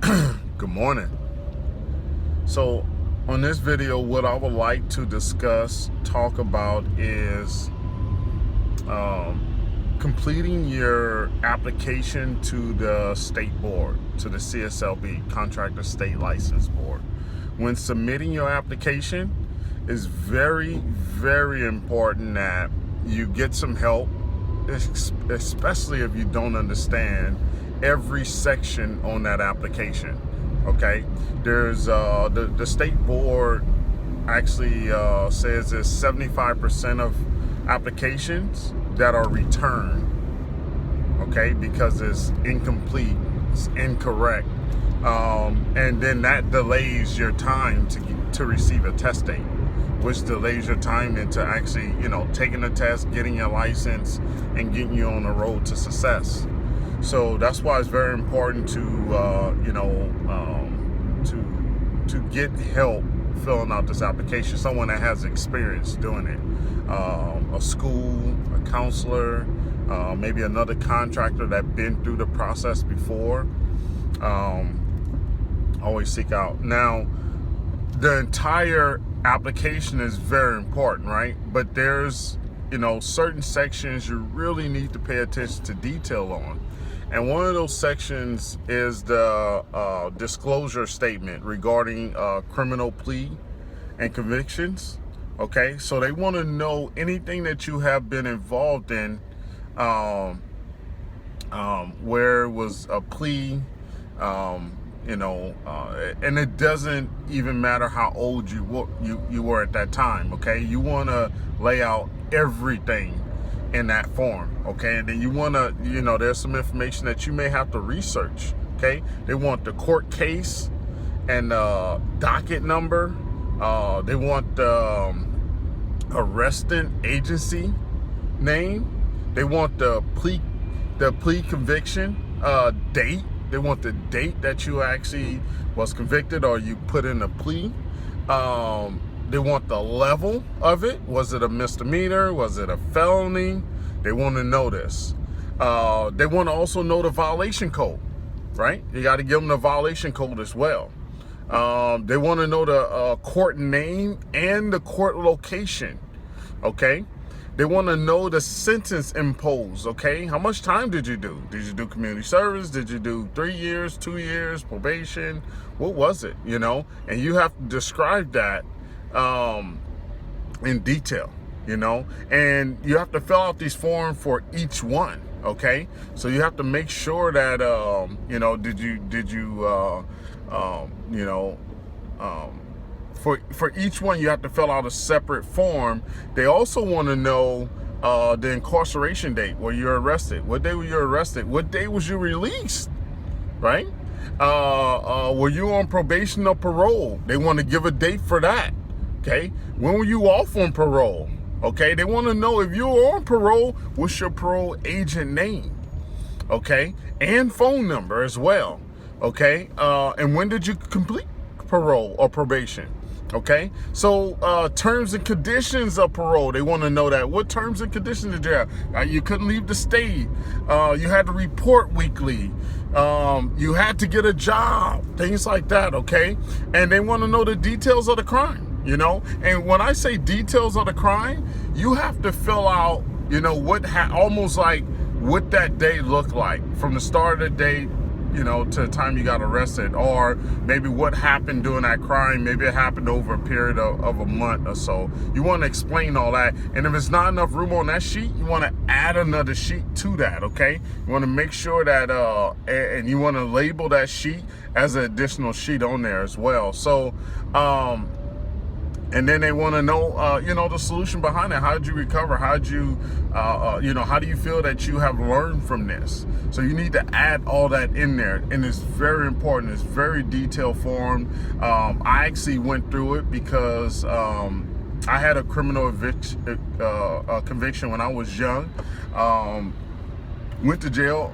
Good morning. So on this video, what I would like to talk about is completing your application to the state board, to the CSLB, Contractor State License Board. When submitting your application, it's very, very important that you get some help, especially if you don't understand every section on that application. Okay, there's the state board actually says there's 75% of applications that are returned, okay, because it's incomplete, it's incorrect, and then that delays your time to receive a test date, which delays your time into actually, taking the test, getting your license, and getting you on the road to success. So that's why it's very important to get help filling out this application. Someone that has experience doing it, a school, a counselor, maybe another contractor that been through the process before. Always seek out. Now, the entire application is very important, right? But there's certain sections you really need to pay attention to detail on. And one of those sections is the disclosure statement regarding criminal plea and convictions. Okay, so they want to know anything that you have been involved in, where it was a plea, and it doesn't even matter how old you were at that time. Okay, you want to lay out everything in that form, okay? And then you want to, there's some information that you may have to research, okay? They want the court case and docket number. They want the arresting agency name. They want the plea conviction date. They want the date that you actually was convicted or you put in a plea. They want the level of it. Was it a misdemeanor? Was it a felony? They want to know this. They want to also know the violation code, right? You got to give them the violation code as well. They want to know the court name and the court location, okay? They want to know the sentence imposed, okay? How much time did you do? Did you do community service? Did you do 3 years, 2 years, probation? What was it, And you have to describe that in detail, and you have to fill out these forms for each one, okay? So you have to make sure that for each one you have to fill out a separate form. They also want to know the incarceration date, where you're arrested. What day were you arrested? What day was you released, right? Were you on probation or parole? They want to give a date for that. Okay, when were you off on parole? Okay, they want to know if you were on parole, what's your parole agent name? Okay, and phone number as well. Okay, and when did you complete parole or probation? Okay, so terms and conditions of parole, they want to know that. What terms and conditions did you have? You couldn't leave the state. You had to report weekly. You had to get a job, things like that, okay? And they want to know the details of the crime. And when I say details of the crime, you have to fill out, almost like what that day looked like from the start of the day, to the time you got arrested, or maybe what happened during that crime. Maybe it happened over a period of a month or so. You want to explain all that. And if it's not enough room on that sheet, you want to add another sheet to that, okay? You want to make sure that, and you want to label that sheet as an additional sheet on there as well. So, and then they want to know, the solution behind it. How did you recover? How did you, how do you feel that you have learned from this? So you need to add all that in there. And it's very important. It's very detailed form. I actually went through it because I had a criminal conviction when I was young. Went to jail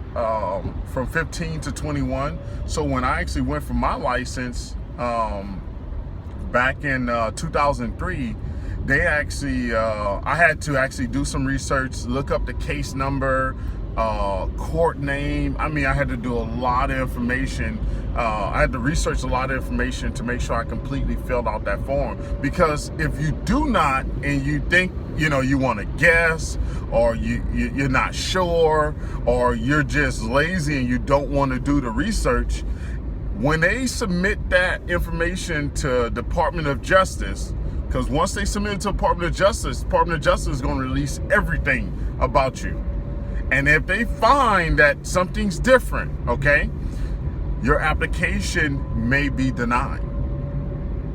from 15 to 21. So when I actually went for my license, back in 2003, they actually, I had to actually do some research, look up the case number, court name. I mean, I had to do a lot of information. I had to research a lot of information to make sure I completely filled out that form. Because if you do not, and you think, you want to guess, or you're not sure, or you're just lazy and you don't want to do the research, when they submit that information to Department of Justice, because once they submit it to Department of Justice is going to release everything about you. And if they find that something's different, okay, your application may be denied.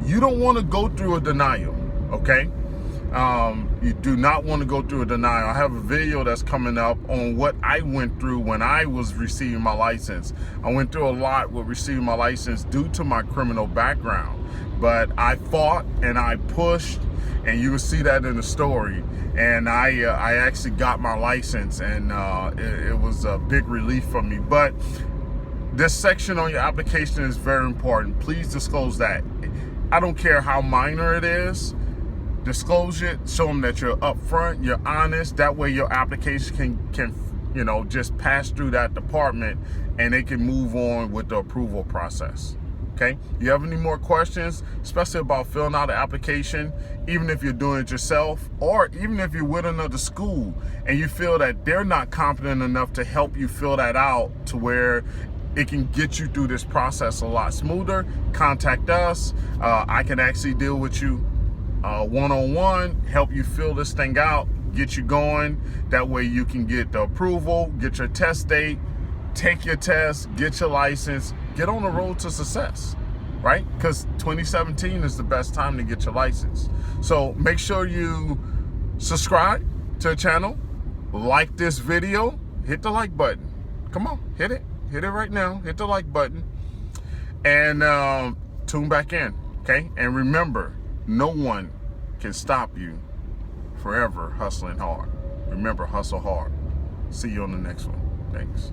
You don't want to go through a denial, okay? You do not want to go through a denial. I have a video that's coming up on what I went through when I was receiving my license. I went through a lot with receiving my license due to my criminal background. But I fought and I pushed, and you will see that in the story. And I actually got my license, and it was a big relief for me. But this section on your application is very important. Please disclose that. I don't care how minor it is. Disclose it. Show them that you're upfront, you're honest. That way your application can just pass through that department, and they can move on with the approval process. Okay, you have any more questions, especially about filling out an application, even if you're doing it yourself, or even if you're with another school and you feel that they're not competent enough to help you fill that out to where it can get you through this process a lot smoother, contact us. I can actually deal with you one-on-one, help you fill this thing out, get you going. That way you can get the approval, get your test date, take your test, get your license, get on the road to success, right? Because 2017 is the best time to get your license. So make sure you subscribe to the channel, like this video, hit the like button. Come on, hit it right now, hit the like button, and tune back in, okay? And remember, no one can stop you forever hustling hard. Remember, hustle hard. See you on the next one. Thanks.